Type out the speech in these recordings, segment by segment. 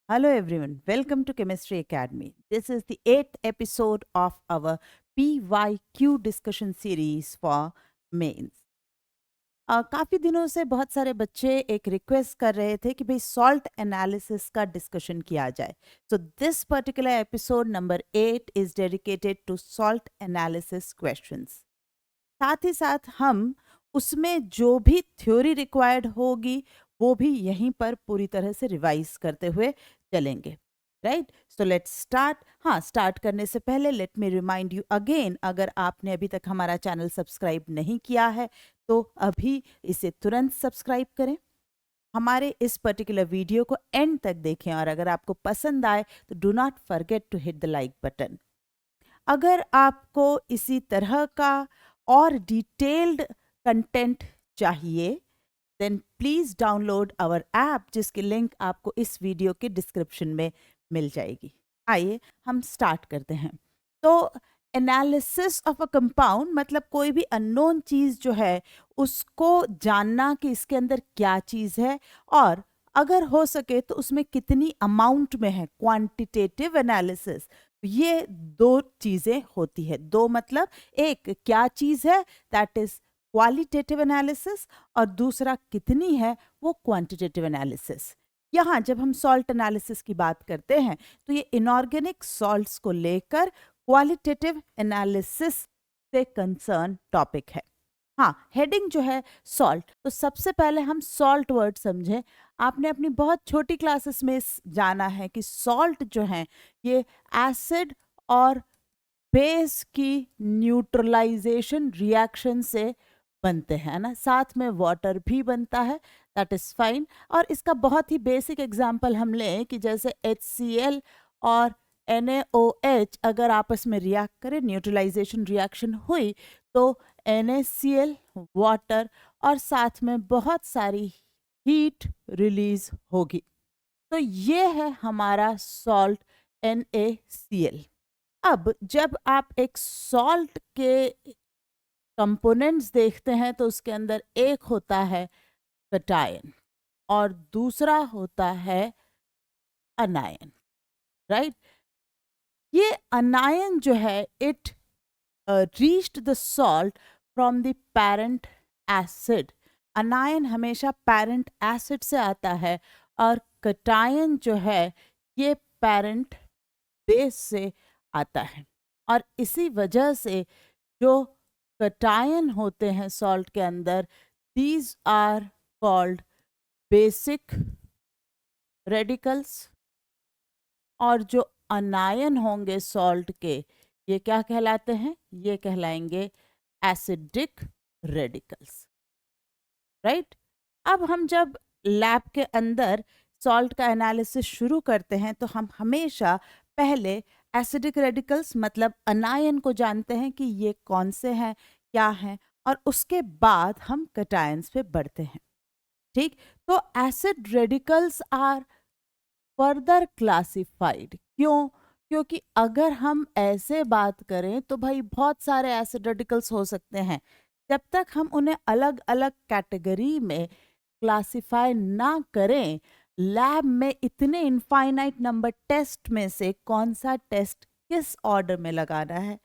Hello everyone, welcome to Chemistry Academy. This is the 8th episode of our PYQ discussion series for mains. काफ़ी दिनों से बहुत सारे बच्चे एक रिक्वेस्ट कर रहे थे कि भाई सॉल्ट एनालिसिस का डिस्कशन किया जाए. So this particular episode number 8 is dedicated to salt analysis questions. साथ ही साथ हम उसमें जो भी थ्योरी रिक्वायर्ड होगी वो भी यहीं पर पूरी तरह से रिवाइज करते हुए चलेंगे. Right, so let's start. हाँ, स्टार्ट करने से पहले let me remind you again, अगर आपने अभी तक हमारा चैनल सब्सक्राइब नहीं किया है तो अभी इसे तुरंत सब्सक्राइब करें. हमारे इस पर्टिकुलर वीडियो को एंड तक देखें और अगर आपको पसंद आए तो do not forget to hit the like button. अगर आपको इसी तरह का और डिटेल्ड कंटेंट चाहिए then please download our app, जिसकी लिंक आपको इस वीडियो के डिस्क्रिप्शन में मिल जाएगी. आइए हम स्टार्ट करते हैं. तो एनालिसिस ऑफ अ कंपाउंड मतलब कोई भी अननोन चीज जो है उसको जानना कि इसके अंदर क्या चीज है और अगर हो सके तो उसमें कितनी अमाउंट में है. क्वांटिटेटिव एनालिसिस, ये दो चीजें होती है. दो मतलब एक क्या चीज है, दैट इज क्वालिटेटिव एनालिसिस, और दूसरा कितनी है, वो क्वांटिटेटिव एनालिसिस. यहाँ जब हम सॉल्ट एनालिसिस की बात करते हैं तो ये इनऑर्गेनिक सॉल्ट्स को लेकर क्वालिटेटिव एनालिसिस से कंसर्न टॉपिक है. हाँ, हेडिंग जो है सॉल्ट, तो सबसे पहले हम सॉल्ट वर्ड समझें. आपने अपनी बहुत छोटी क्लासेस में जाना है कि सॉल्ट जो है ये एसिड और बेस की न्यूट्रलाइजेशन रिएक्शन से बनते हैं ना. साथ में वाटर भी बनता है, दैट इज फाइन. और इसका बहुत ही बेसिक एग्जांपल हम लें कि जैसे HCl और NaOH अगर आपस में रिएक्ट करें, न्यूट्रलाइजेशन रिएक्शन हुई तो NaCl वाटर और साथ में बहुत सारी हीट रिलीज होगी. तो ये है हमारा सॉल्ट NaCl. अब जब आप एक सॉल्ट के कंपोनेंट्स देखते हैं तो उसके अंदर एक होता है कटायन और दूसरा होता है अनायन. राइट, ये अनायन जो है it reached the salt from the parent acid. अनायन हमेशा पेरेंट एसिड से आता है और कटायन जो है ये पेरेंट बेस से आता है. और इसी वजह से जो कटायन होते हैं सॉल्ट के अंदर, these are called basic radicals. और जो अनायन होंगे सॉल्ट के, ये क्या कहलाते हैं? ये कहलाएंगे एसिडिक रेडिकल्स. राइट, अब हम जब लैब के अंदर सॉल्ट का एनालिसिस शुरू करते हैं तो हम हमेशा पहले एसिडिक रेडिकल्स मतलब अनायन को जानते हैं कि ये कौन से हैं, क्या हैं, और उसके बाद हम कटायंस पे बढ़ते हैं. ठीक, तो acid radicals are further classified. क्यों? क्योंकि अगर हम ऐसे बात करें तो भाई बहुत सारे एसिड रेडिकल्स हो सकते हैं. जब तक हम उन्हें अलग अलग कैटेगरी में क्लासिफाई ना करें, लैब में इतने इनफाइनाइट नंबर टेस्ट में से कौन सा टेस्ट किस ऑर्डर में लगाना है,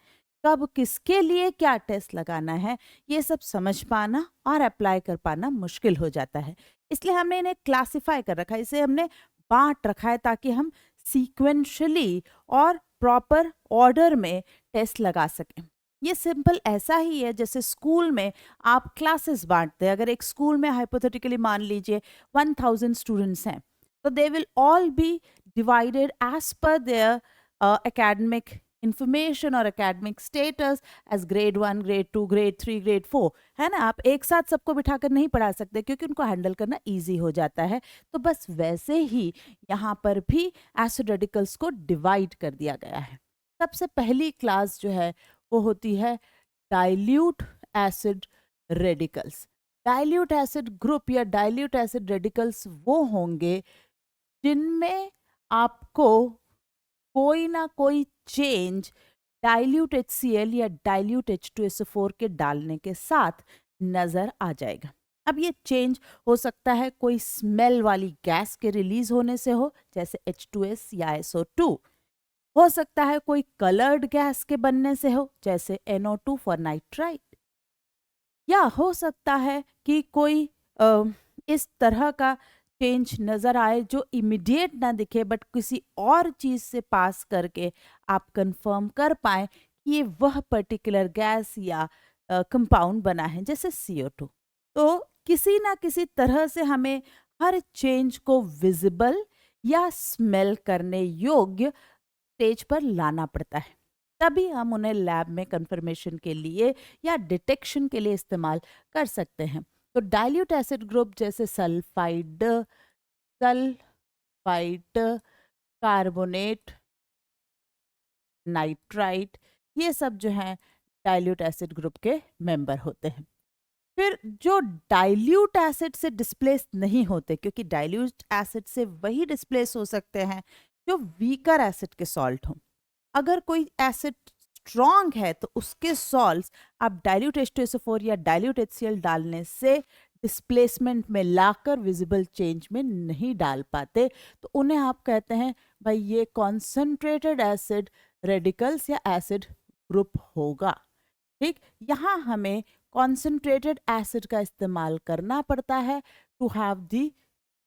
कब किसके लिए क्या टेस्ट लगाना है, ये सब समझ पाना और अप्लाई कर पाना मुश्किल हो जाता है. इसलिए हमने इन्हें क्लासिफाई कर रखा है, इसे हमने बांट रखा है ताकि हम सीक्वेंशली और प्रॉपर ऑर्डर में टेस्ट लगा सकें. ये सिंपल ऐसा ही है जैसे स्कूल में आप क्लासेस बांटते हैं. अगर एक स्कूल में हाइपोथेटिकली मान लीजिए 1000 स्टूडेंट्स हैं तो they will all be divided as per their academic information और academic status as grade 1, grade 2, grade 3, grade 4, है ना. आप एक साथ सबको बिठाकर नहीं पढ़ा सकते क्योंकि उनको हैंडल करना इजी हो जाता है. तो बस वैसे ही यहाँ पर भी एसिड रेडिकल्स को डिवाइड कर दिया गया है. सबसे पहली क्लास जो है वो होती है dilute acid radicals. Dilute acid group या डाइल्यूट एसिड रेडिकल्स वो होंगे जिनमें आपको कोई ना कोई चेंज डाइल्यूट HCl या डाइल्यूट H2SO4 के डालने के साथ नजर आ जाएगा. अब ये चेंज हो सकता है कोई स्मेल वाली गैस के रिलीज होने से हो, जैसे H2S या SO2। हो सकता है कोई कलर्ड गैस के बनने से हो, जैसे NO2 फॉर नाइट्राइट। या हो सकता है कि कोई इस तरह का चेंज नज़र आए जो इमीडिएट ना दिखे, बट किसी और चीज़ से पास करके आप कंफर्म कर पाए कि ये वह पर्टिकुलर गैस या कंपाउंड बना है, जैसे CO2। तो किसी ना किसी तरह से हमें हर चेंज को विजिबल या स्मेल करने योग्य स्टेज पर लाना पड़ता है, तभी हम उन्हें लैब में कंफर्मेशन के लिए या डिटेक्शन के लिए इस्तेमाल कर सकते हैं। तो डाइल्यूट एसिड ग्रुप जैसे सल्फाइड, सल्फाइड, कार्बोनेट, नाइट्राइट, ये सब जो हैं डाइल्यूट एसिड ग्रुप के मेंबर होते हैं। फिर जो डाइल्यूट एसिड से डिस्प्लेस नहीं होते, क्योंकि डाइल्यूट एसिड से वही डिस्प्लेस हो सकते हैं जो वीकर एसिड के सॉल्ट हों। अगर कोई एसिड स्ट्रॉन्ग है तो उसके सॉल्ट्स आप डाइल्यूट H2SO4 या डाइल्यूट HCl डालने से डिस्प्लेसमेंट में लाकर विजिबल चेंज में नहीं डाल पाते, तो उन्हें आप कहते हैं भाई ये कॉन्सेंट्रेटेड एसिड रेडिकल्स या एसिड ग्रुप होगा। ठीक, यहाँ हमें कॉन्सेंट्रेटेड एसिड का इस्तेमाल करना पड़ता है टू हैव दी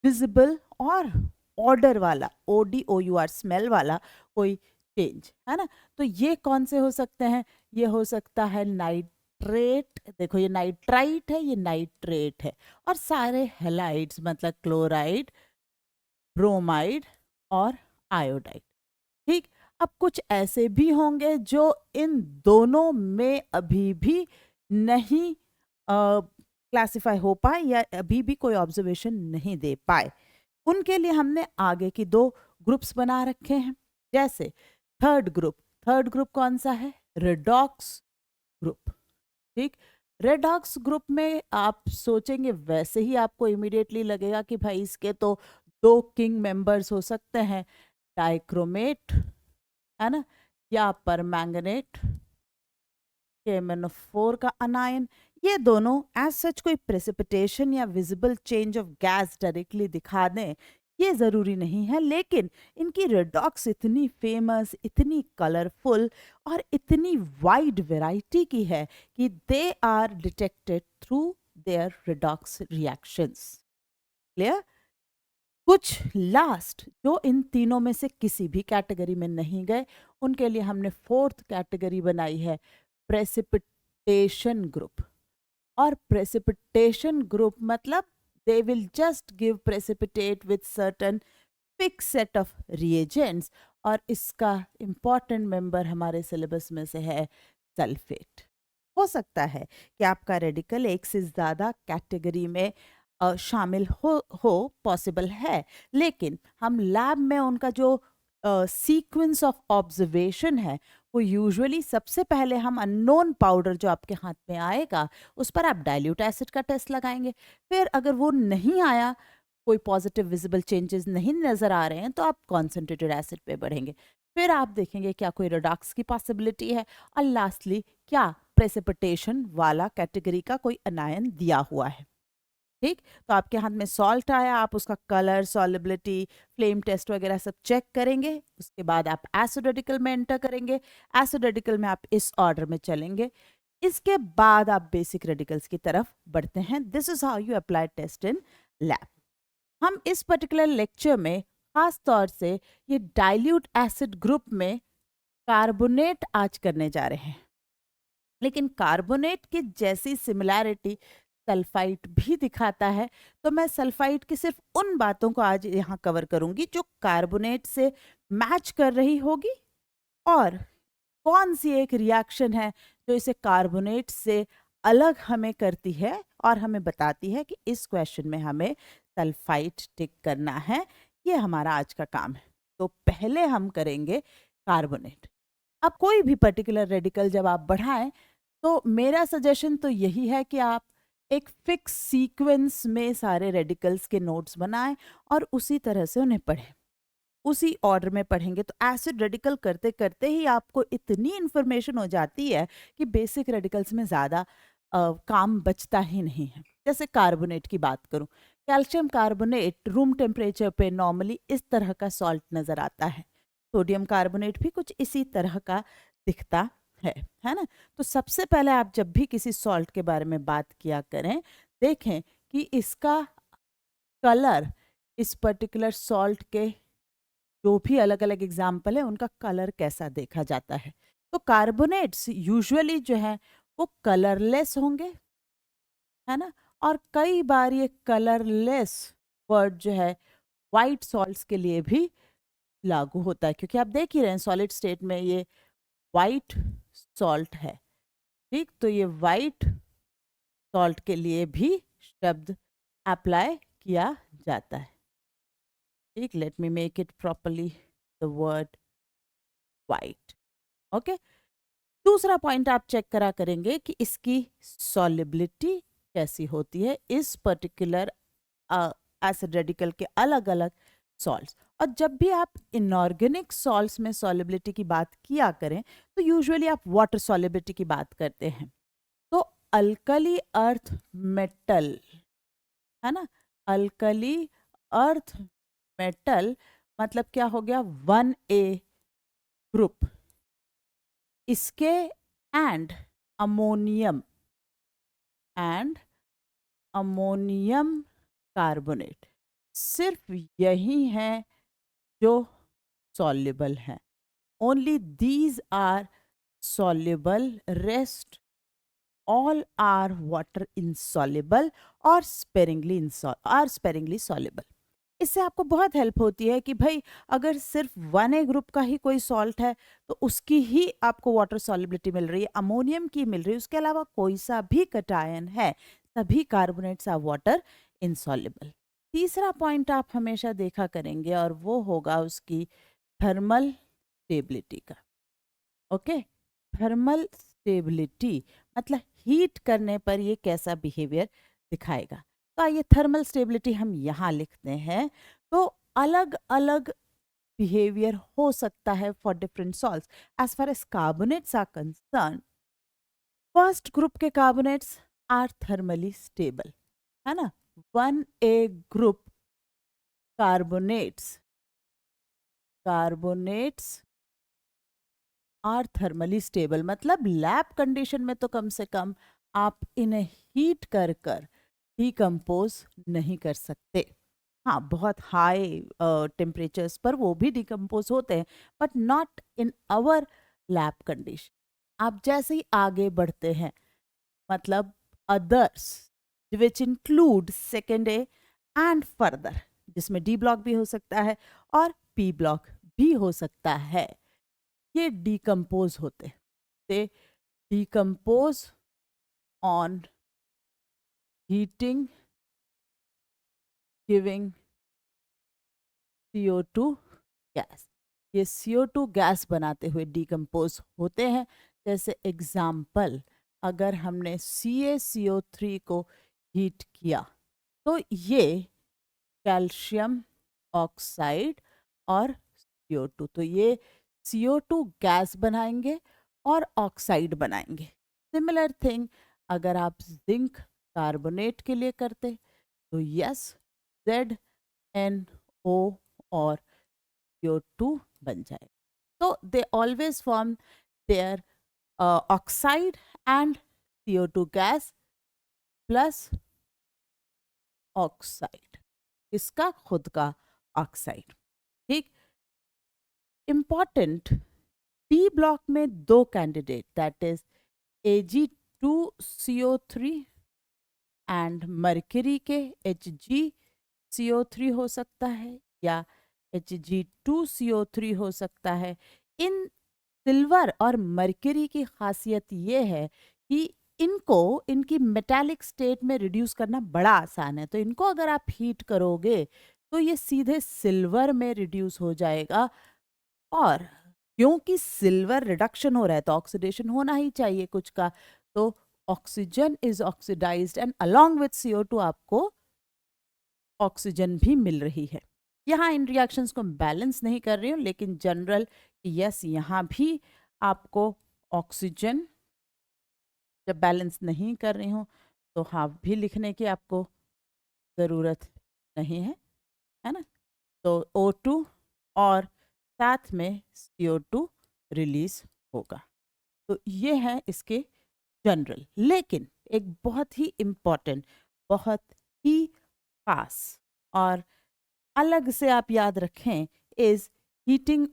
विजिबल और ऑर्डर वाला, ODOUR स्मेल वाला कोई चेंज, है ना। तो ये कौन से हो सकते हैं? ये हो सकता है नाइट्रेट, देखो ये नाइट्राइट है, ये नाइट्रेट है, और सारे हेलाइड्स मतलब क्लोराइड, ब्रोमाइड और आयोडाइड। ठीक, अब कुछ ऐसे भी होंगे जो इन दोनों में अभी भी नहीं क्लासिफाई हो पाए या अभी भी कोई ऑब्जर्वेशन नहीं दे पाए। उनके लिए हमने आगे की दो ग्रुप्स बना रखे हैं। जैसे थर्ड ग्रुप कौन सा है? Redox group. ठीक, रेडॉक्स ग्रुप में आप सोचेंगे वैसे ही आपको इमीडिएटली लगेगा कि भाई इसके तो दो किंग मेंबर्स हो सकते हैं, डाइक्रोमेट, है ना, या परमैंगनेट, KMnO4 का अनायन। ये दोनों एज सच कोई प्रेसिपिटेशन या visible change of gas directly दिखा दें ये ज़रूरी नहीं है, लेकिन इनकी रेडॉक्स इतनी फेमस, इतनी कलरफुल और इतनी वाइड वैरायटी की है कि they are detected through their redox reactions. Clear? कुछ लास्ट जो इन तीनों में से किसी भी कैटेगरी में नहीं गए, उनके लिए हमने फोर्थ कैटेगरी बनाई है, प्रेसिपिटेशन ग्रुप। और प्रेसिपिटेशन ग्रुप मतलब they will just give precipitate with certain fix set of reagents, और इसका इंपॉर्टेंट मेंबर हमारे सिलेबस में से है सल्फेट। हो सकता है कि आपका रेडिकल एक से ज़्यादा कैटेगरी में शामिल हो पॉसिबल है, लेकिन हम लैब में उनका जो सीक्वेंस ऑफ ऑब्जर्वेशन है वो यूजुअली सबसे पहले हम अननोन पाउडर जो आपके हाथ में आएगा उस पर आप डाइल्यूट एसिड का टेस्ट लगाएंगे। फिर अगर वो नहीं आया, कोई पॉजिटिव विजिबल चेंजेस नहीं नज़र आ रहे हैं, तो आप कॉन्सेंट्रेटेड एसिड पे बढ़ेंगे। फिर आप देखेंगे क्या कोई रिडॉक्स की पॉसिबिलिटी है, और लास्टली क्या प्रेसिपिटेशन वाला कैटेगरी का कोई अनायन दिया हुआ है। ठीक, तो आपके हाथ में सॉल्ट आया, आप उसका कलर, सॉलिबिलिटी, फ्लेम टेस्ट वगैरह सब चेक करेंगे। उसके बाद आप एसिड रेडिकल में एंटर करेंगे। एसिड रेडिकल में आप इस ऑर्डर में चलेंगे। इसके बाद आप बेसिक रेडिकल्स की तरफ बढ़ते हैं। This is how you apply test in lab. हम इस पर्टिकुलर लेक्चर में खास तौर से ये डाइल्यूट एसिड ग्रुप में कार्बोनेट आज करने जा रहे हैं, लेकिन कार्बोनेट की जैसी सिमिलैरिटी सल्फाइट भी दिखाता है, तो मैं सल्फाइट की सिर्फ उन बातों को आज यहाँ कवर करूंगी जो कार्बोनेट से मैच कर रही होगी, और कौन सी एक रिएक्शन है जो इसे कार्बोनेट से अलग हमें करती है और हमें बताती है कि इस क्वेश्चन में हमें सल्फाइट टिक करना है। ये हमारा आज का काम है। तो पहले हम करेंगे कार्बोनेट। अब कोई भी पर्टिकुलर रेडिकल जब आप बढ़ाएं, तो मेरा सजेशन तो यही है कि आप एक फिक्स सीक्वेंस में सारे रेडिकल्स के नोट्स बनाएं और उसी तरह से उन्हें पढ़ें। उसी ऑर्डर में पढ़ेंगे तो एसिड रेडिकल करते करते ही आपको इतनी इन्फॉर्मेशन हो जाती है कि बेसिक रेडिकल्स में ज़्यादा काम बचता ही नहीं है। जैसे कार्बोनेट की बात करूं, कैल्शियम कार्बोनेट रूम टेम्परेचर पे नॉर्मली इस तरह का सॉल्ट नज़र आता है। सोडियम कार्बोनेट भी कुछ इसी तरह का दिखता है ना। तो सबसे पहले आप जब भी किसी सॉल्ट के बारे में बात किया करें, देखें कि इसका कलर, इस पर्टिकुलर सॉल्ट के जो भी अलग अलग एग्जाम्पल है उनका कलर कैसा देखा जाता है। तो कार्बोनेट्स यूजुअली जो है वो कलरलेस होंगे, है ना। और कई बार ये कलरलेस वर्ड जो है वाइट सॉल्ट्स के लिए भी लागू होता है, क्योंकि आप देख ही रहे हैं सॉलिड स्टेट में ये वाइट सॉल्ट है। ठीक, तो ये वाइट सॉल्ट के लिए भी शब्द अप्लाई किया जाता है। ठीक, let me make it properly the word white. Okay, दूसरा पॉइंट आप चेक करा करेंगे कि इसकी सॉलिबिलिटी कैसी होती है इस पर्टिकुलर एसिड रेडिकल के अलग अलग सॉल्ट्स। और जब भी आप इनऑर्गेनिक सॉल्ट्स में सॉलिबिलिटी की बात किया करें तो यूजुअली आप वाटर सॉलिबिलिटी की बात करते हैं। तो अल्कली अर्थ मेटल, है ना, अल्कली अर्थ मेटल मतलब क्या हो गया, 1A ग्रुप। इसके and ammonium and ammonium carbonate सिर्फ यही है जो सॉल्युबल है। Only these are soluble, rest all are water insoluble और sparingly soluble। इससे आपको बहुत हेल्प होती है कि भाई अगर सिर्फ 1A ग्रुप का ही कोई सॉल्ट है तो उसकी ही आपको वाटर सॉलिबिलिटी मिल रही है, अमोनियम की मिल रही है, उसके अलावा कोई सा भी कटायन है, सभी कार्बोनेट्स आर वाटर इनसॉल्युबल। तीसरा पॉइंट आप हमेशा देखा करेंगे और वो होगा उसकी थर्मल स्टेबिलिटी का। ओके, थर्मल स्टेबिलिटी मतलब हीट करने पर ये कैसा बिहेवियर दिखाएगा। तो आइए थर्मल स्टेबिलिटी हम यहाँ लिखते हैं। तो अलग अलग बिहेवियर हो सकता है for different salts. As far as carbonates are concern, first group के कार्बोनेट्स आर थर्मली स्टेबल, है ना। 1A group carbonates carbonates are thermally stable मतलब लैब कंडीशन में तो कम से कम आप इन्हें हीट कर कर डिकम्पोज नहीं कर सकते। हाँ, बहुत हाई टेम्परेचर्स पर वो भी डिकम्पोज होते हैं, but not in our lab condition. आप जैसे ही आगे बढ़ते हैं, मतलब others which include second A and further, जिसमें डी ब्लॉक भी हो सकता है और पी ब्लॉक भी हो सकता है, ये डिकम्पोज होते, दे decompose on heating giving CO2 gas. ये CO2 गैस बनाते हुए डिकम्पोज होते हैं। जैसे एग्जाम्पल, अगर हमने CaCO3 को हीट किया तो ये कैल्शियम ऑक्साइड और CO2, तो ये CO2 गैस बनाएंगे और ऑक्साइड बनाएंगे। सिमिलर थिंग अगर आप जिंक कार्बोनेट के लिए करते तो यस, ZnO और CO2 बन जाए। तो they always form their oxide and CO2 gas plus oxide, इसका खुद का ऑक्साइड। ठीक, इंपॉर्टेंट, डी ब्लॉक में दो candidate that is Ag2CO3 and mercury के HgCO3 हो सकता है या Hg2CO3 हो सकता है। इन सिल्वर और मर्क्यूरी की खासियत ये है कि इनको इनकी मेटालिक स्टेट में रिड्यूस करना बड़ा आसान है। तो इनको अगर आप हीट करोगे तो ये सीधे सिल्वर में रिड्यूस हो जाएगा। और क्योंकि सिल्वर रिडक्शन हो रहा है तो ऑक्सीडेशन होना ही चाहिए कुछ का, तो oxygen is oxidized and along with CO2 आपको ऑक्सीजन भी मिल रही है। यहाँ इन रिएक्शंस को बैलेंस नहीं कर रही हूँ, लेकिन जनरल यस, यहाँ भी आपको ऑक्सीजन जब बैलेंस नहीं कर रही हूँ तो हाफ भी लिखने की आपको ज़रूरत नहीं है ना। तो O2 और साथ में CO2 रिलीज होगा। तो ये है इसके जनरल, लेकिन एक बहुत ही इम्पॉर्टेंट, बहुत ही खास और अलग से आप याद रखें इज हीटिंग,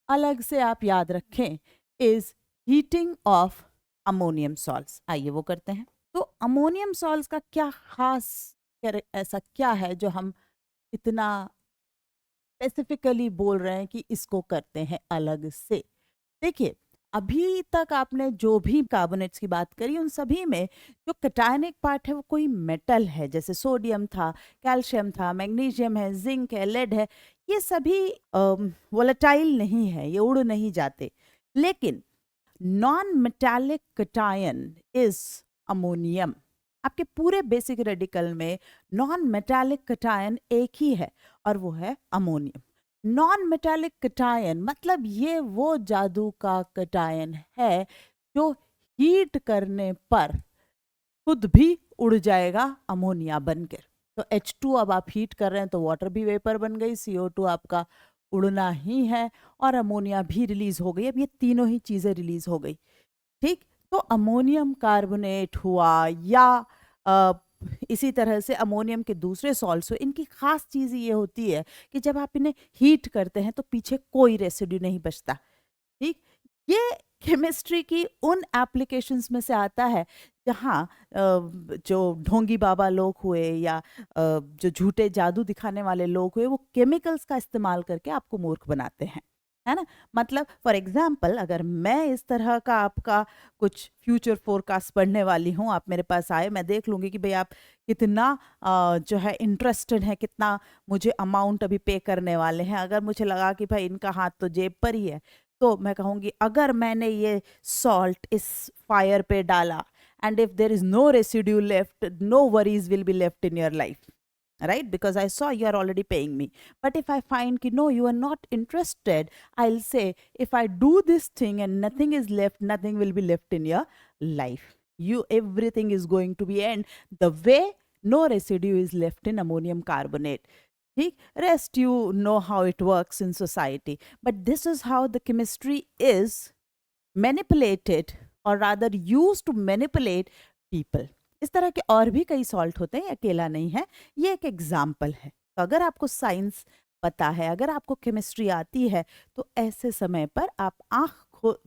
अलग से आप याद रखें is heating of ammonium salts. आइए वो करते हैं। तो अमोनियम सॉल्ट्स का क्या खास, ऐसा क्या है जो हम इतना स्पेसिफिकली बोल रहे हैं कि इसको करते हैं अलग से। देखिए, अभी तक आपने जो भी कार्बोनेट्स की बात करी उन सभी में जो कटायनिक पार्ट है वो कोई मेटल है, जैसे सोडियम था, कैल्शियम था, मैग्नीशियम है, जिंक है, लेड है। ये सभी वोलेटाइल नहीं है, ये उड़ नहीं जाते। लेकिन non metallic cation is ammonium. आपके पूरे बेसिक रेडिकल में नॉन मेटालिक कटायन एक ही है और वो है अमोनियम। नॉन मेटालिक कटायन मतलब ये वो जादू का कटायन है जो हीट करने पर खुद भी उड़ जाएगा अमोनिया बनकर। तो H2 अब आप हीट कर रहे हैं तो वाटर भी वेपर बन गई, CO2 आपका उड़ना ही है और अमोनिया भी रिलीज हो गई। अब ये तीनों ही चीजें रिलीज हो गई, ठीक। तो अमोनियम कार्बोनेट हुआ या अ, इसी तरह से अमोनियम के दूसरे सॉल्ट्स हुए, इनकी खास चीज़ ये होती है कि जब आप इन्हें हीट करते हैं तो पीछे कोई रेसिड्यू नहीं बचता, ठीक। ये केमिस्ट्री की उन एप्लीकेशंस में से आता है जहाँ जो ढोंगी बाबा लोग हुए या जो झूठे जादू दिखाने वाले लोग हुए वो केमिकल्स का इस्तेमाल करके आपको मूर्ख बनाते हैं, है ना। मतलब फॉर एग्जाम्पल अगर मैं इस तरह का आपका कुछ फ्यूचर फोरकास्ट पढ़ने वाली हूँ, आप मेरे पास आए, मैं देख लूँगी कि भाई आप कितना जो है इंटरेस्टेड है, कितना मुझे अमाउंट अभी पे करने वाले हैं। अगर मुझे लगा कि भाई इनका हाथ तो जेब पर ही है तो मैं कहूँगी अगर मैंने ये सॉल्ट इस फायर पे डाला and if there is no residue left, no worries will be left in your life, right? Because I saw you are already paying me. But if I find ki no, you are not interested, I'll say if I do this thing and nothing is left, nothing will be left in your life. You, everything is going to be end the way no residue is left in ammonium carbonate. ठीक, rest you know how it works in society, but this is how the chemistry is manipulated or rather used to manipulate people. इस तरह के और भी कई salt होते हैं, अकेला नहीं है, ये एक एग्जाम्पल है। तो अगर आपको साइंस पता है, अगर आपको केमिस्ट्री आती है तो ऐसे समय पर आप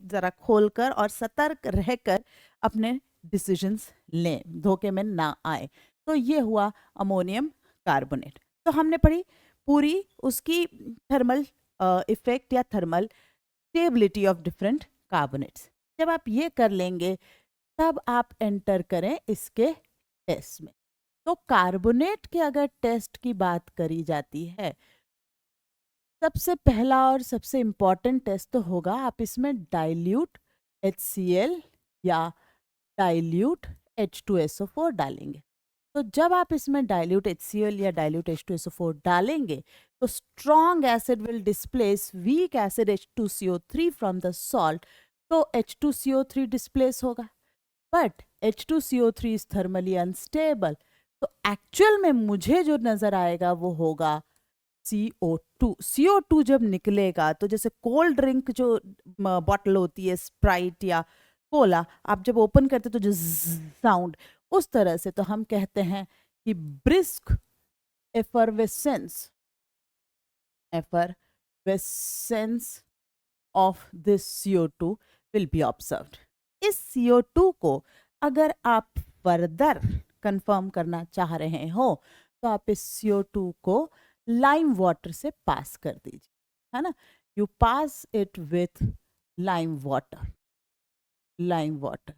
जरा खोलकर और सतर्क रहकर अपने डिसीजंस लें, धोखे में ना आए। तो ये हुआ अमोनियम कार्बोनेट। तो हमने पढ़ी पूरी उसकी थर्मल इफेक्ट या thermal stability of different carbonates. जब आप ये कर लेंगे तब आप एंटर करें इसके टेस्ट में। तो कार्बोनेट के अगर टेस्ट की बात करी जाती है, सबसे पहला और सबसे इम्पॉर्टेंट टेस्ट तो होगा आप इसमें डाइल्यूट HCl या डाइल्यूट H2SO4 डालेंगे। तो जब आप इसमें डाइल्यूट HCl या डाइल्यूट H2SO4 डालेंगे तो strong acid will displace weak acid H2CO3 from the salt. तो H2CO3 डिस्प्लेस होगा, but H2CO3 is thermally unstable. तो एक्चुअल में मुझे जो नजर आएगा वो होगा CO2। CO2 जब निकलेगा तो जैसे कोल्ड ड्रिंक जो बॉटल होती है स्प्राइट या कोला, आप जब ओपन करते तो जो साउंड, उस तरह से तो हम कहते हैं कि brisk effervescence effervescence of this CO2 will be observed. इस CO2 को अगर आप फर्दर कंफर्म करना चाह रहे हो तो आप इस CO2 को लाइम वाटर से पास कर दीजिए, है ना। You pass it with lime water. Lime water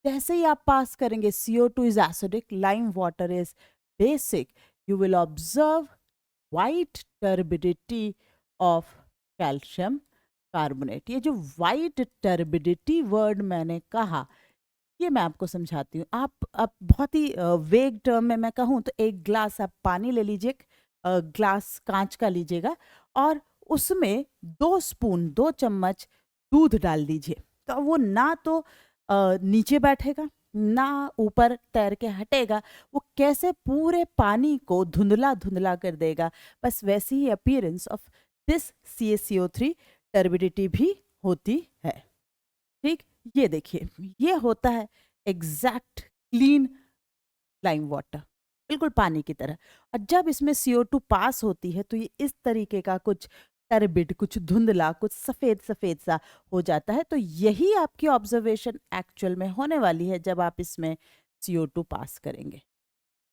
जैसे ही आप पास करेंगे, CO2 is acidic, lime water is basic, you will observe white turbidity of calcium carbonate. ये जो वाइट टर्बिडिटी वर्ड मैंने कहा, ये मैं आपको समझाती हूँ। आप बहुत ही वेग टर्म में मैं कहूँ तो एक ग्लास आप पानी ले लीजिए, ग्लास कांच का लीजिएगा और उसमें 2 स्पून 2 चम्मच दूध डाल दीजिए। तो वो ना तो नीचे बैठेगा ना ऊपर तैर के हटेगा, वो कैसे पूरे पानी को धुंधला धुंधला कर देगा, बस वैसी ही appearance of this CaCO3 turbidity भी होती है। ठीक, ये देखिए, ये होता है एग्जैक्ट क्लीन लाइम वाटर, बिल्कुल पानी की तरह। और जब इसमें CO2 पास होती है तो ये इस तरीके का कुछ टर्बिड, कुछ धुंधला, कुछ सफ़ेद सफ़ेद सा हो जाता है। तो यही आपकी ऑब्जर्वेशन एक्चुअल में होने वाली है जब आप इसमें CO2 पास करेंगे।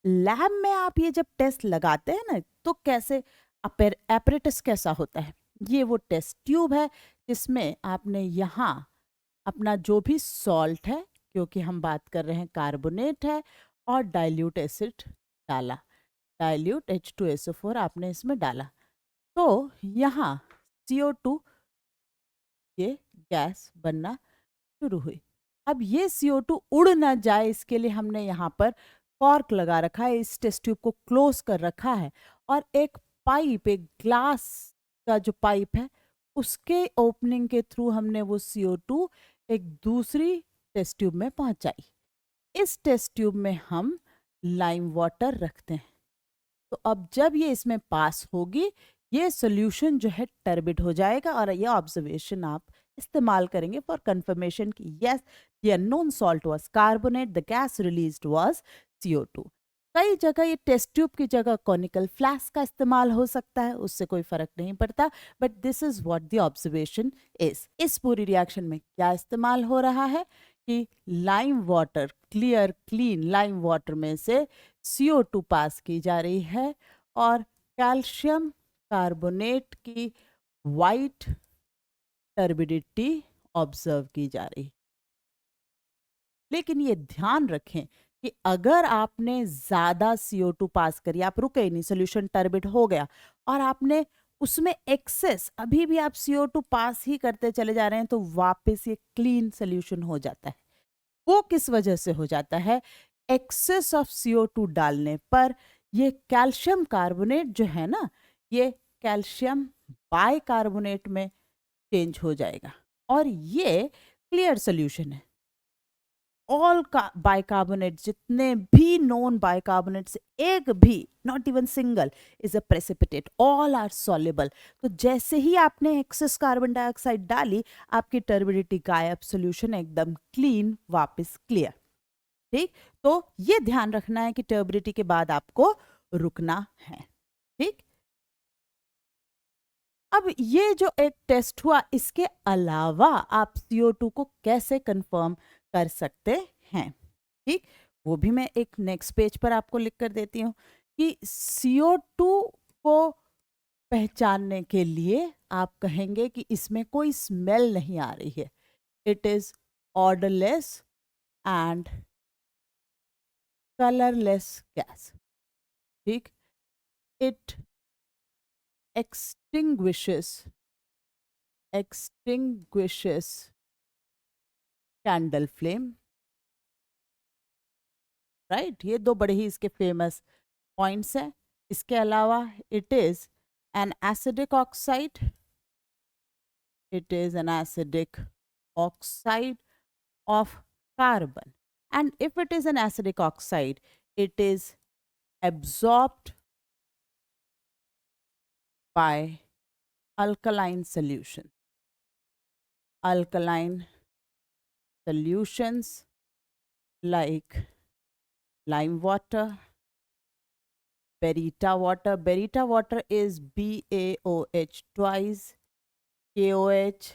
लैब में आप ये जब टेस्ट लगाते हैं ना, तो कैसे एपरेटस कैसा होता है, ये वो टेस्ट ट्यूब है जिसमें आपने यहाँ अपना जो भी सॉल्ट है, क्योंकि हम बात कर रहे हैं कार्बोनेट है, और डाइल्यूट एसिड डाला, डाइल्यूट H2SO4 आपने इसमें डाला, तो यहाँ CO2 ये गैस बनना शुरू हुई। अब ये CO2 उड़ ना जाए इसके लिए हमने यहाँ पर कॉर्क लगा रखा है, इस टेस्ट ट्यूब को क्लोज कर रखा है, और एक पाइप, एक ग्लास का जो पाइप है उसके ओपनिंग के थ्रू हमने वो CO2 एक दूसरी टेस्ट ट्यूब में पहुंचाई। इस टेस्ट ट्यूब में हम लाइम वाटर रखते हैं। तो अब जब ये इसमें पास होगी, ये सोल्यूशन जो है टर्बिड हो जाएगा, और ये ऑब्जर्वेशन आप इस्तेमाल करेंगे फॉर कंफर्मेशन कि yes the unknown salt was carbonate, the gas released was CO2। कई जगह ये टेस्ट ट्यूब की जगह कॉनिकल फ्लास्क का इस्तेमाल हो सकता है, उससे कोई फर्क नहीं पड़ता, but this is what the observation is. इस पूरी रिएक्शन में क्या इस्तेमाल हो रहा है कि lime water, clear clean lime water में से CO2 पास की जा रही है, और कैल्शियम कार्बोनेट की वाइट टर्बिडिटी ऑब्जर्व की जा रही। लेकिन ये ध्यान रखें कि अगर आपने ज़्यादा CO2 पास करी, आप रुके ही नहीं, सोल्यूशन टर्बिड हो गया, और आपने उसमें एक्सेस, अभी भी आप CO2 पास ही करते चले जा रहे हैं, तो वापस ये क्लीन सोल्यूशन हो जाता है। वो किस वजह से हो जाता है? एक्सेस ऑफ CO2 डालने पर ये कैल्शियम कार्बोनेट जो है ना, ये कैल्शियम बाइकार्बोनेट में चेंज हो जाएगा, और ये क्लियर सोल्यूशन है। ऑल का बाइकार्बोनेट, जितने भी नॉन बाइकार्बोनेट्स, एक भी, not even single, is a precipitate, all are soluble. तो जैसे ही आपने एक्सेस कार्बन डाइऑक्साइड डाली, आपकी टर्बिडिटी गायब, सोल्यूशन एकदम क्लीन, वापस क्लियर। ठीक, तो ये ध्यान रखना है कि टर्बिडिटी के बाद आपको रुकना है। ठीक, अब ये जो एक टेस्ट हुआ, इसके अलावा आप CO2 को कैसे कंफर्म कर सकते हैं? ठीक, वो भी मैं एक नेक्स्ट पेज पर आपको लिख कर देती हूँ कि CO2 को पहचानने के लिए आप कहेंगे कि इसमें कोई स्मेल नहीं आ रही है, it is odourless and colourless gas. ठीक, it extinguishes candle flame, right. ये दो बड़े ही इसके फेमस पॉइंट्स हैं। इसके अलावा it is an acidic oxide, it is an acidic oxide of carbon, and if it is an acidic oxide, it is absorbed by alkaline solution. Alkaline solutions like lime water, Berita water. Berita water is BaOH twice, KOH,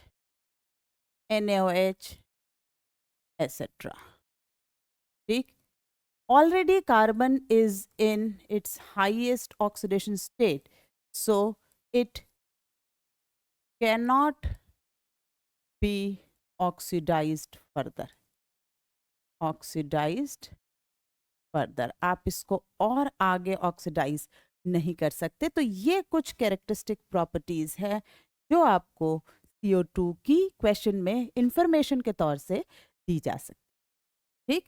NaOH, etc. ठीक, already carbon is in its highest oxidation state, so it cannot be oxidized further. Oxidized further, आप इसको और आगे oxidise नहीं कर सकते। तो ये कुछ कैरेक्टरिस्टिक प्रॉपर्टीज है जो आपको CO2 की क्वेश्चन में इंफॉर्मेशन के तौर से दी जा सकती। ठीक,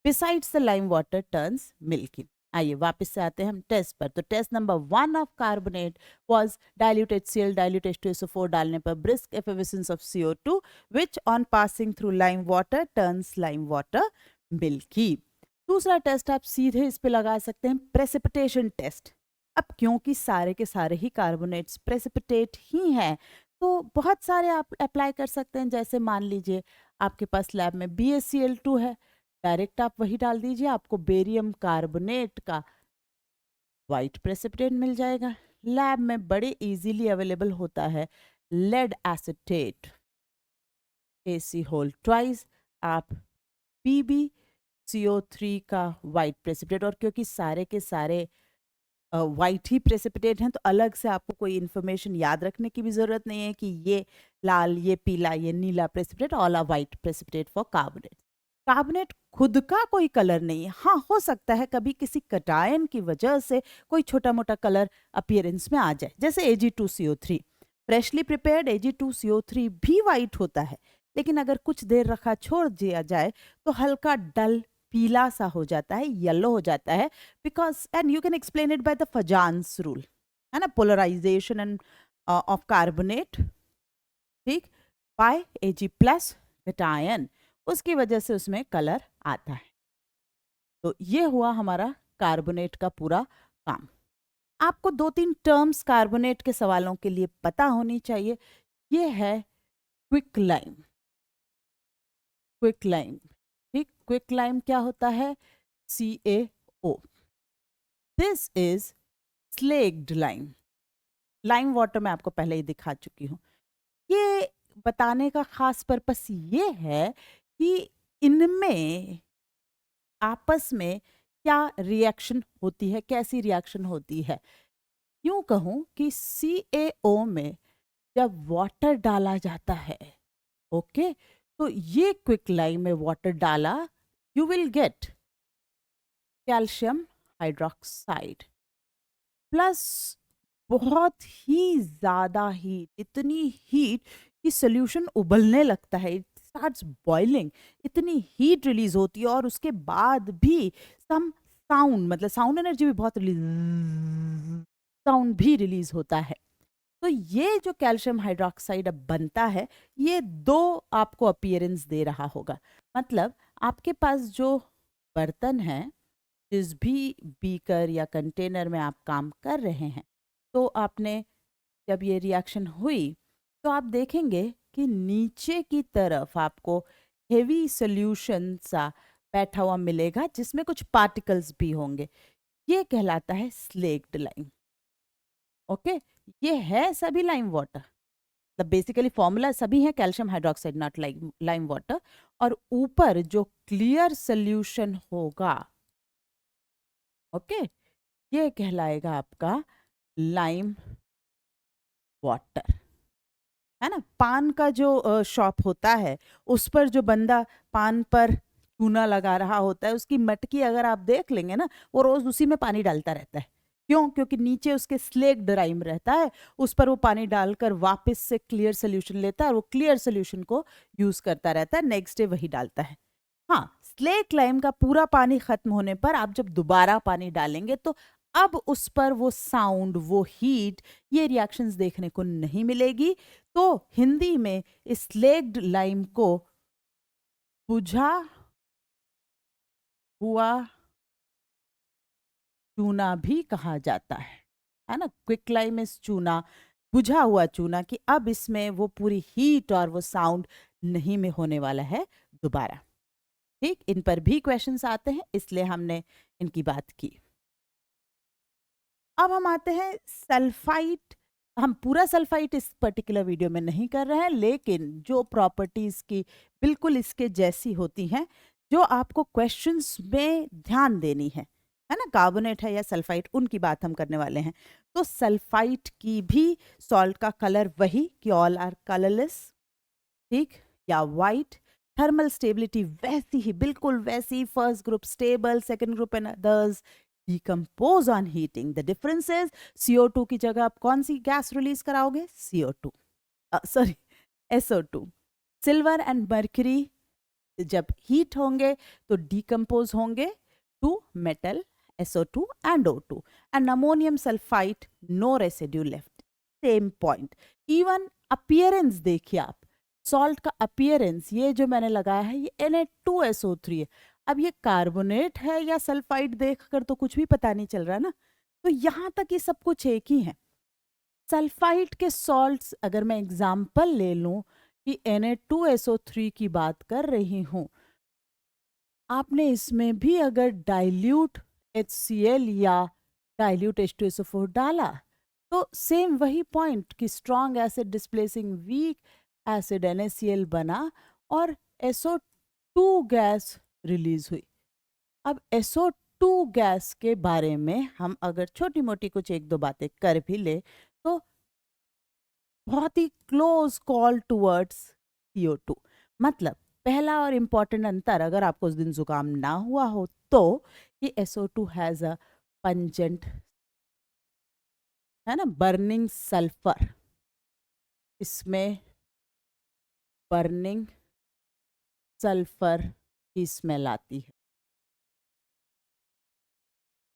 besides the lime water turns milky, आइए वापस से आते हैं हम टेस्ट पर। तो test number 1 of carbonate was dilute HCl dilute H2SO4 डालने पर brisk effervescence of CO2 which on passing through lime water turns lime water milky। दूसरा टेस्ट आप सीधे इस पे लगा सकते हैं, प्रेसिपिटेशन टेस्ट। अब क्योंकि सारे के सारे ही कार्बोनेट्स प्रेसिपिटेट ही हैं, तो बहुत सारे आप अप्लाई कर सकते हैं। जैसे मान लीजिए आपके पास लैब में BaCl2 है, डायरेक्ट आप वही डाल दीजिए, आपको बेरियम कार्बोनेट का वाइट प्रेसिपिटेट मिल जाएगा। लैब में बड़े इजीली अवेलेबल होता है lead acetate AC whole twice, आप PbCO3 का वाइट प्रेसिपिटेट, और क्योंकि सारे के सारे वाइट ही प्रेसिपिटेट हैं तो अलग से आपको कोई इन्फॉर्मेशन याद रखने की भी ज़रूरत नहीं है कि ये लाल, ये पीला, ये नीला precipitate, all are white precipitate for carbonate. Carbonate खुद का कोई कलर नहीं है। हाँ, हो सकता है कभी किसी कटायन की वजह से कोई छोटा मोटा कलर अपीयरेंस में आ जाए, जैसे Ag2CO3। फ्रेशली प्रिपेयर्ड Ag2CO3 भी वाइट होता है, लेकिन अगर कुछ देर रखा छोड़ दिया जाए तो हल्का डल पीला सा हो जाता है, येलो हो जाता है, because and you can explain it by the फजान्स rule, है ना, पोलराइजेशन एंड ऑफ कार्बोनेट, ठीक, बाय Ag प्लस कटायन, उसकी वजह से उसमें कलर आता है। तो ये हुआ हमारा कार्बोनेट का पूरा काम। आपको 2-3 टर्म्स कार्बोनेट के सवालों के लिए पता होनी चाहिए। ये है क्विक लाइम। क्विक लाइम, ठीक, क्विक लाइम क्या होता है? CaO। This is slaked lime. Lime water मैं आपको पहले ही दिखा चुकी हूँ। ये बताने का खास पर्पस ये है कि इनमें आपस में क्या रिएक्शन होती है, कैसी रिएक्शन होती है। यूं कहूं कि CaO में जब वाटर डाला जाता है, ओके, तो ये क्विक लाइम में वाटर डाला, you will get calcium hydroxide plus बहुत ही ज्यादा हीट, इतनी हीट कि सोल्यूशन उबलने लगता है, इट स्टार्ट्स बॉइलिंग, इतनी हीट रिलीज होती है, और उसके बाद भी सम साउंड, मतलब साउंड एनर्जी भी बहुत रिलीज, साउंड भी रिलीज होता है। तो ये जो कैल्शियम हाइड्रोक्साइड अब बनता है, ये 2 आपको अपीयरेंस दे रहा होगा। मतलब आपके पास जो बर्तन है, जिस भी बीकर या कंटेनर में आप काम कर रहे हैं, तो आपने जब ये रिएक्शन हुई तो आप देखेंगे कि नीचे की तरफ आपको हेवी सॉल्यूशन सा बैठा हुआ मिलेगा, जिसमें कुछ पार्टिकल्स भी होंगे। ये कहलाता है स्लेक्ड लाइम। ओके, ये है सभी लाइम वाटर, मतलब बेसिकली फॉर्मूला सभी है calcium hydroxide not lime water, और ऊपर जो क्लियर सॉल्यूशन होगा, ओके, ये कहलाएगा आपका लाइम वाटर, है ना। पान का जो शॉप होता है, उस पर जो बंदा पान पर चूना लगा रहा होता है, उसकी मटकी अगर आप देख लेंगे ना, वो रोज उसी में पानी डालता रहता है। क्यों? क्योंकि नीचे उसके स्लेक्ड लाइम रहता है, उस पर वो पानी डालकर वापस से क्लियर सोल्यूशन लेता है, और वो क्लियर सोल्यूशन को यूज करता रहता है, नेक्स्ट डे वही डालता है। हाँ, स्लेट लाइम का पूरा पानी खत्म होने पर आप जब दोबारा पानी डालेंगे तो अब उस पर वो साउंड, वो हीट, ये रिएक्शंस देखने को नहीं मिलेगी। तो हिंदी में स्लेक्ड लाइम को बुझा हुआ चूना भी कहा जाता है ना। क्विक लाइम इज चूना, बुझा हुआ चूना, कि अब इसमें वो पूरी हीट और वो साउंड नहीं में होने वाला है दोबारा। ठीक, इन पर भी क्वेश्चंस आते हैं, इसलिए हमने इनकी बात की। अब हम आते हैं सल्फाइट। हम पूरा सल्फाइट इस पर्टिकुलर वीडियो में नहीं कर रहे हैं, लेकिन जो प्रॉपर्टीज की बिल्कुल इसके जैसी होती हैं, जो आपको क्वेश्चंस में ध्यान देनी है ना, कार्बोनेट है या सल्फाइट, उनकी बात हम करने वाले हैं। तो सल्फाइट की भी सॉल्ट का कलर वही कि ऑल आर कलरलेस, ठीक, या वाइट। थर्मल स्टेबिलिटी वैसी ही, बिल्कुल वैसी, first group stable, second group and others decompose on heating. The difference is CO2 की जगह आप कौन सी गैस रिलीज कराओगे? CO2, sorry, SO2। Silver and mercury जब हीट होंगे तो डिकम्पोज होंगे to metal SO2 and O2 and ammonium sulfite, no residue left. Same point. Even appearance देखिए आप, सॉल्ट का अपीयरेंस, ये जो मैंने लगाया है ये Na2SO3 है। अब ये कार्बोनेट है या सल्फाइड देखकर तो कुछ भी पता नहीं चल रहा ना, तो यहाँ तक ये सब कुछ एक ही है। सल्फाइड के सॉल्ट्स अगर मैं एग्जाम्पल ले लूँ कि Na2SO3 की बात कर रही हूँ, आपने इसमें भी अगर डाइल्यूट HCl या डाइल्यूट H2SO4 डाला तो सेम वही पॉइंट कि strong acid displacing weak acid NaCl बना और SO2 गैस रिलीज हुई। अब SO2 गैस के बारे में हम अगर छोटी मोटी कुछ एक दो बातें कर भी ले तो बहुत ही क्लोज कॉल टूवर्ड्स CO2। मतलब पहला और इम्पॉर्टेंट अंतर, अगर आपको उस दिन जुकाम ना हुआ हो तो ये SO2 हैज अ पंजेंट, है ना, बर्निंग सल्फर, इसमें बर्निंग सल्फर की स्मेल आती है।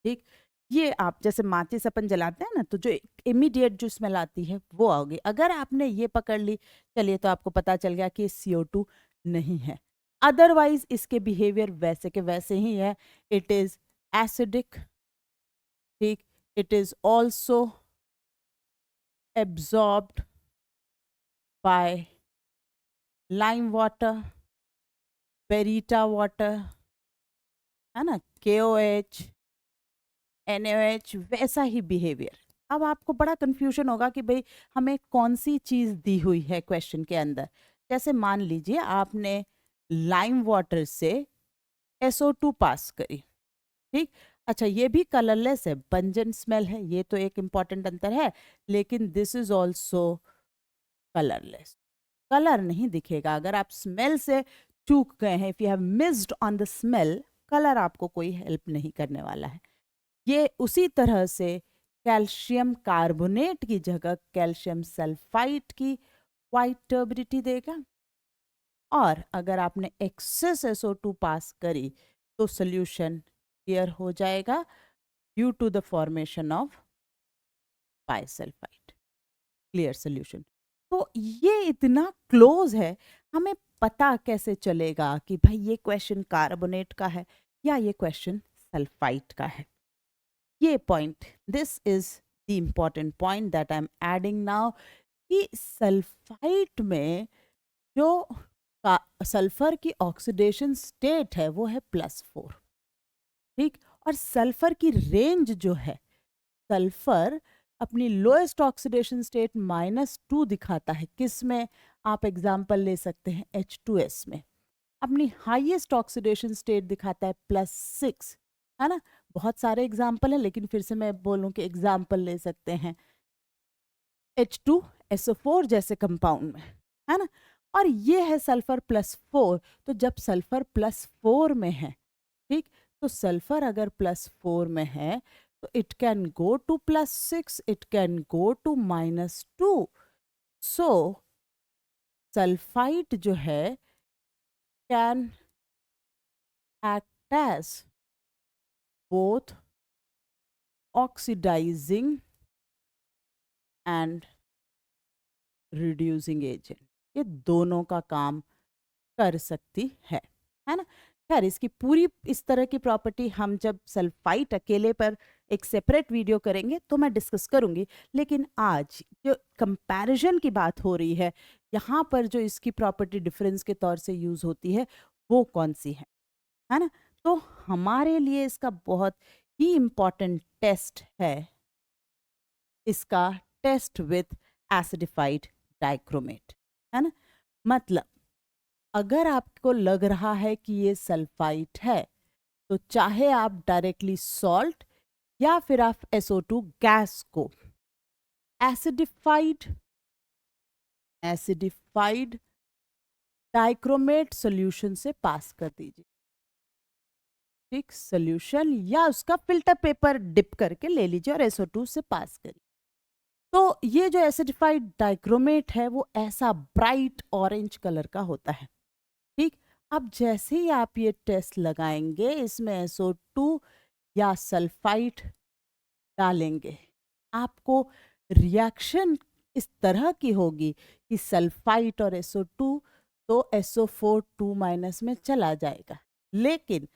ठीक, ये आप जैसे माचिस अपन जलाते हैं ना, तो जो इमीडिएट जो स्मेल आती है वो आओगी। अगर आपने ये पकड़ ली, चलिए तो आपको पता चल गया कि CO2 नहीं है। अदरवाइज इसके बिहेवियर वैसे के वैसे ही है। इट इज एसिडिक, ठीक, it is also absorbed by lime water, baryta water, है ना, KOH, NaOH, वैसा ही बिहेवियर। अब आपको बड़ा कंफ्यूजन होगा कि भाई हमें कौन सी चीज़ दी हुई है क्वेश्चन के अंदर। जैसे मान लीजिए आपने लाइम वाटर से SO2 पास करी, ठीक, अच्छा ये भी कलरलेस है, पंजेंट स्मेल है, ये तो एक इम्पॉर्टेंट अंतर है, लेकिन this is also colourless, colour नहीं दिखेगा। अगर आप स्मेल से चूक गए हैं, if you have missed on the smell, colour आपको कोई हेल्प नहीं करने वाला है। ये उसी तरह से कैल्शियम कार्बोनेट की जगह कैल्शियम सल्फाइड की वाइट टर्बिडिटी देगा। और अगर आपने एक्सेस SO2 पास करी तो सोल्यूशन क्लियर हो जाएगा due to the formation of bisulphide, clear solution. तो ये इतना क्लोज है, हमें पता कैसे चलेगा कि भाई ये क्वेश्चन कार्बोनेट का है या ये क्वेश्चन सल्फाइड का है? ये point, this is the important point that I am adding now, कि सल्फाइड में जो सल्फर की ऑक्सीडेशन स्टेट है वो है +4, ठीक, और सल्फर की रेंज जो है, सल्फर अपनी लोएस्ट ऑक्सीडेशन स्टेट -2 दिखाता है। किस में? आप एग्जाम्पल ले सकते हैं H2S में। अपनी हाईएस्ट ऑक्सीडेशन स्टेट दिखाता है +6, है ना। बहुत सारे एग्जाम्पल हैं, लेकिन फिर से मैं बोलूं कि एग्जाम्पल ले सकते हैं H2SO4 जैसे कंपाउंड में, है ना। और ये है सल्फर +4, तो जब सल्फर +4 में है, ठीक, तो सल्फर अगर +4 में है तो it can go to +6, it can go to -2। So sulphide जो है can act as both oxidizing and reducing agent, ये दोनों का काम कर सकती है ना। खैर इसकी पूरी इस तरह की प्रॉपर्टी हम जब सल्फाइड अकेले पर एक सेपरेट वीडियो करेंगे तो मैं डिस्कस करूंगी, लेकिन आज जो कंपैरिजन की बात हो रही है, यहाँ पर जो इसकी प्रॉपर्टी डिफरेंस के तौर से यूज होती है वो कौन सी है ना। तो हमारे लिए इसका बहुत ही इम्पॉर्टेंट टेस्ट है इसका टेस्ट विथ एसिडिफाइड डाइक्रोमेट, है ना। मतलब अगर आपको लग रहा है कि ये सल्फाइड है, तो चाहे आप डायरेक्टली सॉल्ट या फिर आप SO2 गैस को एसिडिफाइड एसिडिफाइड डाइक्रोमेट सॉल्यूशन से पास कर दीजिए, ठीक, सॉल्यूशन या उसका फिल्टर पेपर डिप करके ले लीजिए और SO2 से पास करिए। तो ये जो एसिडिफाइड डाइक्रोमेट है वो ऐसा ब्राइट ऑरेंज कलर का होता है, ठीक। अब जैसे ही आप ये टेस्ट लगाएंगे, इसमें SO2 या सल्फाइट डालेंगे, आपको रिएक्शन इस तरह की होगी कि सल्फाइट और SO2 तो SO4 2 माइनस में चला जाएगा, लेकिन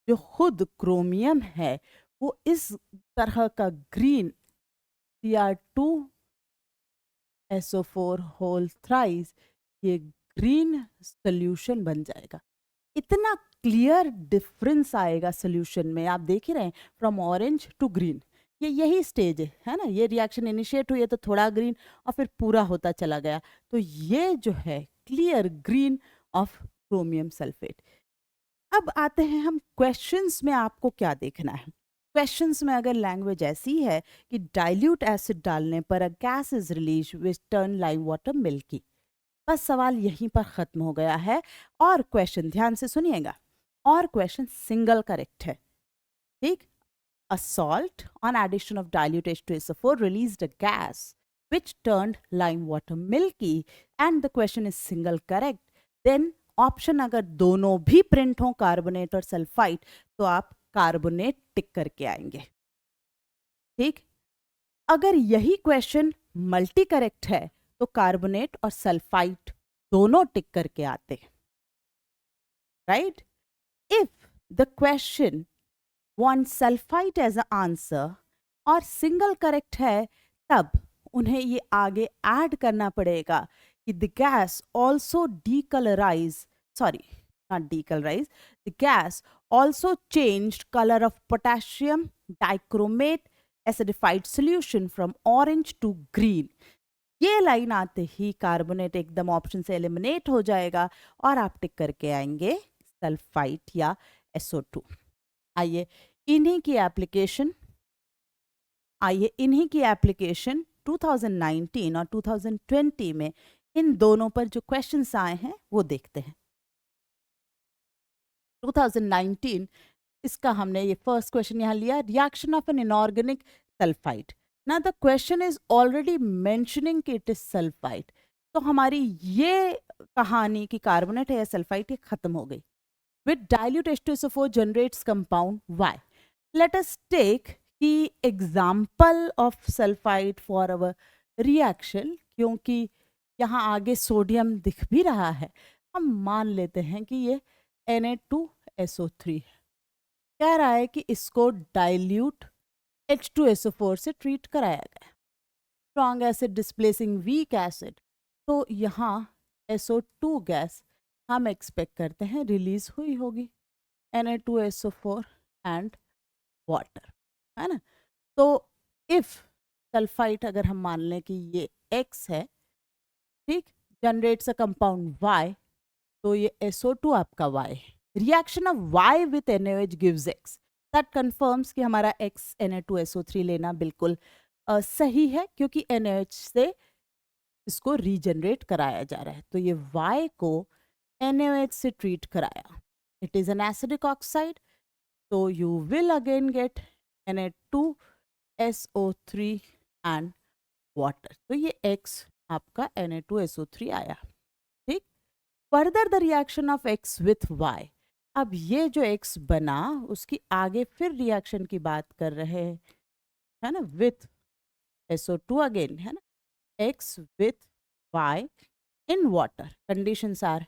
जो खुद क्रोमियम है वो इस तरह का green Cr2 SO4 whole thrice ये ग्रीन सोल्यूशन बन जाएगा। इतना क्लियर डिफरेंस आएगा सोल्यूशन में, आप देख ही रहे हैं फ्रॉम ऑरेंज टू ग्रीन। ये यही स्टेज है ना, ये रिएक्शन इनिशिएट हुई है तो थोड़ा ग्रीन और फिर पूरा होता चला गया, तो ये जो है clear green of chromium sulphate. अब आते हैं हम क्वेश्चंस में, आपको क्या देखना है। क्वेश्चंस में अगर लैंग्वेज ऐसी है कि डाइल्यूट एसिड डालने पर a gas is release which turn lime water milky, बस सवाल यहीं पर खत्म हो गया है। और क्वेश्चन ध्यान से सुनिएगा, और क्वेश्चन सिंगल करेक्ट है, ठीक। A salt on addition of dilute H2SO4 released a gas which turned lime water milky and the question is single correct, then option अगर दोनों भी प्रिंट हो कार्बोनेट और सल्फाइट तो आप कार्बोनेट टिक करके आएंगे, ठीक। अगर यही क्वेश्चन मल्टी करेक्ट है तो कार्बोनेट और सल्फाइट दोनों टिक करके आते, right. If the question want sulphite as a answer और सिंगल करेक्ट है, तब उन्हें ये आगे ऐड करना पड़ेगा कि the gas also decolourise, sorry not decolourise, the gas also changed colour of potassium dichromate acidified solution from orange to green. ये लाइन आते ही कार्बोनेट एकदम ऑप्शन से एलिमिनेट हो जाएगा और आप टिक करके आएंगे सल्फाइट या SO2। आइए इन्हीं की एप्लीकेशन 2019 और 2020 में इन दोनों पर जो क्वेश्चंस आए हैं वो देखते हैं। 2019 इसका हमने ये फर्स्ट क्वेश्चन यहाँ लिया, reaction of an inorganic sulphide. ना the question is already mentioning कि इट इज सल्फाइड, तो हमारी ये कहानी कि कार्बोनेट है या सल्फाइड ये खत्म हो गई। With dilute H2SO4 generates compound Y। Let us take की example of sulphide for our reaction, क्योंकि यहाँ आगे सोडियम दिख भी रहा है, हम मान लेते हैं कि ये Na2SO3 है। कह रहा है कि इसको डाइल्यूट H2SO4 से ट्रीट कराया गया, strong acid displacing weak acid, तो यहाँ SO2 गैस हम एक्सपेक्ट करते हैं रिलीज हुई होगी, Na2SO4 एंड वाटर, है ना। तो इफ सल्फाइट अगर हम मान लें कि ये X है, ठीक, जनरेट्स अ कंपाउंड Y, तो ये SO2 आपका Y है। Reaction of Y with NaOH gives X, that confirms कि हमारा X Na2SO3 लेना बिल्कुल सही है, क्योंकि NaOH से इसको रीजनरेट कराया जा रहा है, तो ये Y को NaOH से ट्रीट कराया, it is an acidic oxide, तो you will again get Na2SO3 and water, तो ये X आपका Na2SO3 आया, ठीक। Further the reaction of X with Y, अब ये जो X बना उसकी आगे फिर रिएक्शन की बात कर रहे हैं, है ना, विथ SO2 अगेन, है ना, X with Y in water, conditions are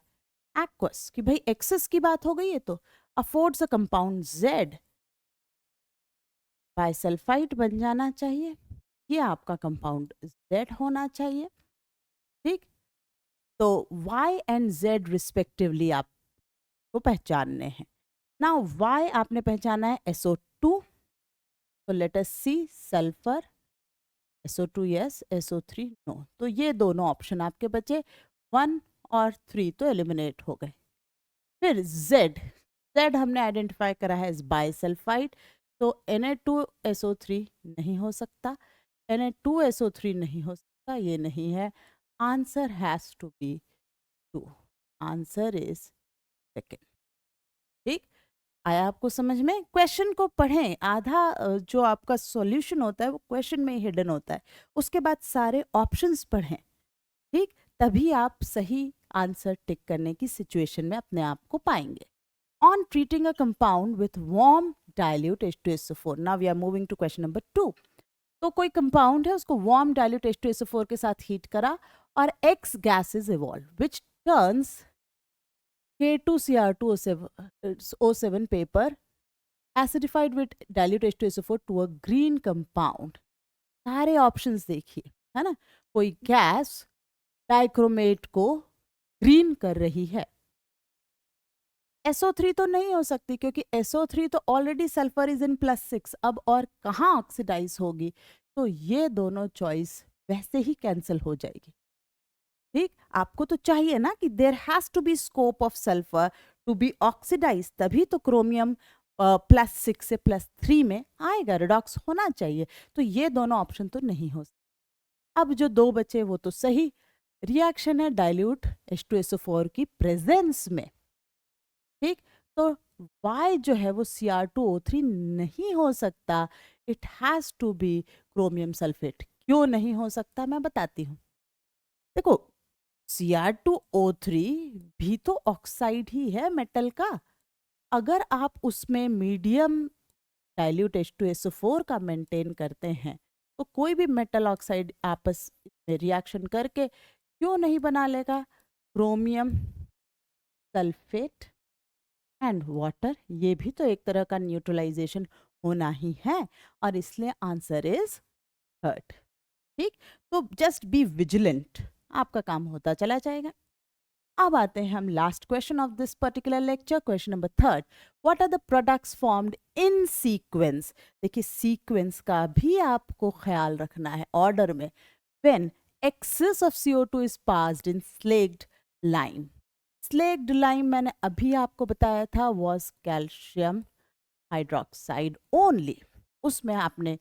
aqueous, कि भाई एक्सेस की बात हो गई है तो affords a compound Z, bisulphide बन जाना चाहिए, ये आपका कंपाउंड Z होना चाहिए, ठीक। तो Y एंड Z रिस्पेक्टिवली आपको पहचानने हैं। नाउ Y आपने पहचाना है SO2, तो let us see sulphur, SO2 yes, SO3 no, तो ये दोनों ऑप्शन आपके बचे, 1 और 3 तो एलिमिनेट हो गए। फिर Z हमने आइडेंटिफाई करा है बाइसल्फाइड, तो Na2SO3 नहीं हो सकता, Na2SO3 नहीं हो सकता, ये नहीं है, answer has to be 2, answer is second, ठीक। आया आपको समझ में? क्वेश्चन को पढ़ें, आधा जो आपका सॉल्यूशन होता है वो क्वेश्चन में हिडन होता है, उसके बाद सारे ऑप्शंस पढ़ें, ठीक, तभी आप सही आंसर टिक करने की सिचुएशन में अपने आप को पाएंगे। On treating a compound with warm dilute H2SO4. Now we are moving to question number 2. तो कोई कंपाउंड है, उसको वार्म डाइल्यूट H2SO4 के साथ हीट करा और X gas is evolve which turns K2Cr2O7 paper acidified with dilute H2SO4 to a green compound. सारे options देखिए, है ना, कोई गैस डाइक्रोमेट को ग्रीन कर रही है। SO3 तो नहीं हो सकती क्योंकि SO3 तो ऑलरेडी सल्फर इज इन +6, अब और कहाँ ऑक्सीडाइज होगी, तो ये दोनों चॉइस वैसे ही कैंसिल हो जाएगी। ठीक, आपको तो चाहिए ना कि there has to be scope of sulphur to be oxidize, तभी तो क्रोमियम +6 से +3 में आएगा, रिडॉक्स होना चाहिए। तो ये दोनों ऑप्शन तो नहीं हो सकते। अब जो दो बचे वो तो सही रिएक्शन है डाइल्यूट H2SO4 की प्रेजेंस में। ठीक, तो Y जो है वो Cr2O3 नहीं हो सकता, it has to be chromium sulphate. क्यों नहीं हो सकता मैं बताती हूँ। देखो, Cr2O3 भी तो ऑक्साइड ही है मेटल का। अगर आप उसमें मीडियम डाइल्यूट H2SO4 का मेंटेन करते हैं तो कोई भी मेटल ऑक्साइड आपस में रिएक्शन करके क्यों नहीं बना लेगा क्रोमियम सल्फेट एंड वाटर। ये भी तो एक तरह का न्यूट्रलाइजेशन होना ही है और इसलिए आंसर इज थर्ड। ठीक, तो जस्ट बी विजिलेंट, आपका काम होता चला जाएगा। अब आते हैं हम last question of this particular lecture, question number 3। What are the products formed in sequence. देखिए, सीक्वेंस का भी आपको ख्याल रखना है ऑर्डर में। When excess of CO2 is passed in slaked lime. Slaked lime मैंने अभी आपको बताया था वाज कैल्शियम हाइड्रोक्साइड ओनली। उसमें आपने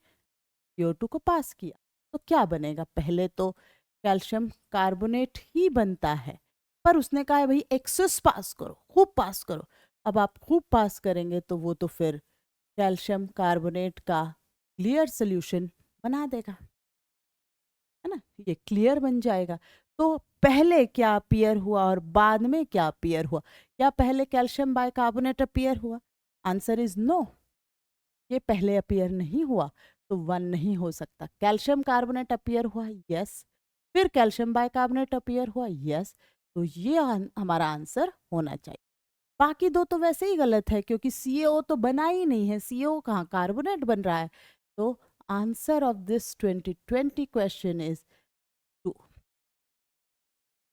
CO2 को पास किया तो क्या बनेगा, पहले तो कैल्शियम कार्बोनेट ही बनता है, पर उसने कहा है भाई एक्सेस पास करो, खूब पास करो। अब आप खूब पास करेंगे तो वो तो फिर कैल्शियम कार्बोनेट का क्लियर सोल्यूशन बना देगा, है ना, ये क्लियर बन जाएगा। तो पहले क्या अपीयर हुआ और बाद में क्या अपीयर हुआ, या पहले कैल्शियम बाइकार्बोनेट अपीयर हुआ? आंसर इज नो, ये पहले अपीयर नहीं हुआ, तो 1 नहीं हो सकता। कैल्शियम कार्बोनेट अपीयर हुआ, यस, फिर कैल्शियम बाइकार्बोनेट अपीयर हुआ, यस, तो ये हमारा आंसर होना चाहिए। बाकी दो तो वैसे ही गलत है क्योंकि CaO तो बना ही नहीं है, CaO कहाँ, कार्बोनेट बन रहा है। तो answer of this 2020 question is 2।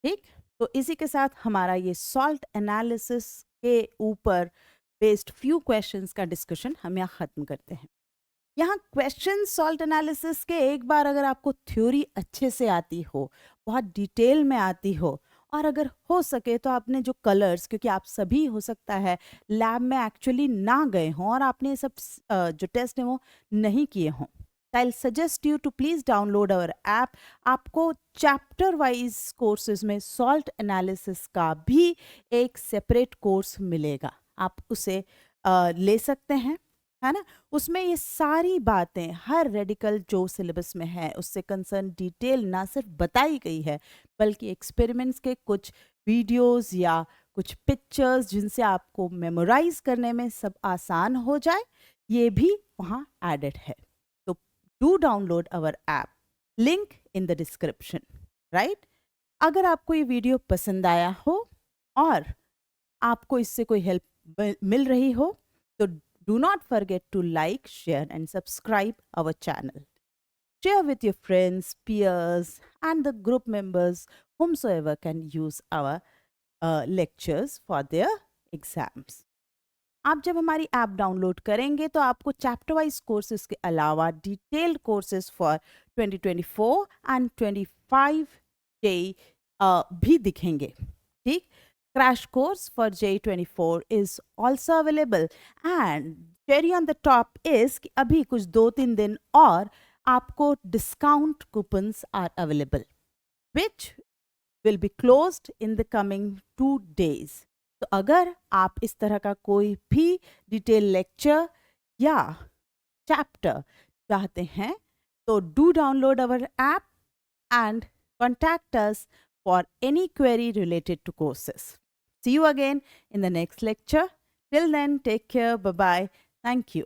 ठीक, तो इसी के साथ हमारा ये सॉल्ट एनालिसिस के ऊपर बेस्ड फ्यू क्वेश्चंस का डिस्कशन हम यहाँ खत्म करते हैं। यहाँ क्वेश्चन सॉल्ट एनालिसिस के एक बार अगर आपको थ्योरी अच्छे से आती हो, बहुत डिटेल में आती हो, और अगर हो सके तो आपने जो कलर्स, क्योंकि आप सभी हो सकता है लैब में एक्चुअली ना गए हों और आपने ये सब जो टेस्ट है वो नहीं किए हों, I suggest you to please download our app. आपको चैप्टर वाइज कोर्सेज में सॉल्ट एनालिसिस का भी एक सेपरेट कोर्स मिलेगा, आप उसे ले सकते हैं, है ना। उसमें ये सारी बातें, हर रेडिकल जो सिलेबस में है उससे कंसर्न डिटेल ना सिर्फ बताई गई है, बल्कि एक्सपेरिमेंट्स के कुछ वीडियोस या कुछ पिक्चर्स जिनसे आपको मेमोराइज करने में सब आसान हो जाए, ये भी वहाँ एडेड है। तो do download our app, link in the description, right. अगर आपको ये वीडियो पसंद आया हो और आपको इससे कोई हेल्प मिल रही हो तो do not forget to like, share and subscribe our channel. Share with your friends, peers and the group members whomsoever can use our lectures for their exams. आप जब हमारी ऐप डाउनलोड करेंगे तो आपको चैप्टर वाइज कोर्सेज के अलावा detailed courses for 2024 and 25 JEE भी दिखेंगे। ठीक, crash course for JEE24 is also available and cherry on the top is कि अभी कुछ 2-3 दिन और आपको discount coupons are available which will be closed in the coming 2 days. तो अगर आप इस तरह का कोई भी डिटेल लेक्चर या चैप्टर चाहते हैं तो do download our app and contact us for any query related to courses. See you again in the next lecture. Till then, take care. Bye-bye. Thank you.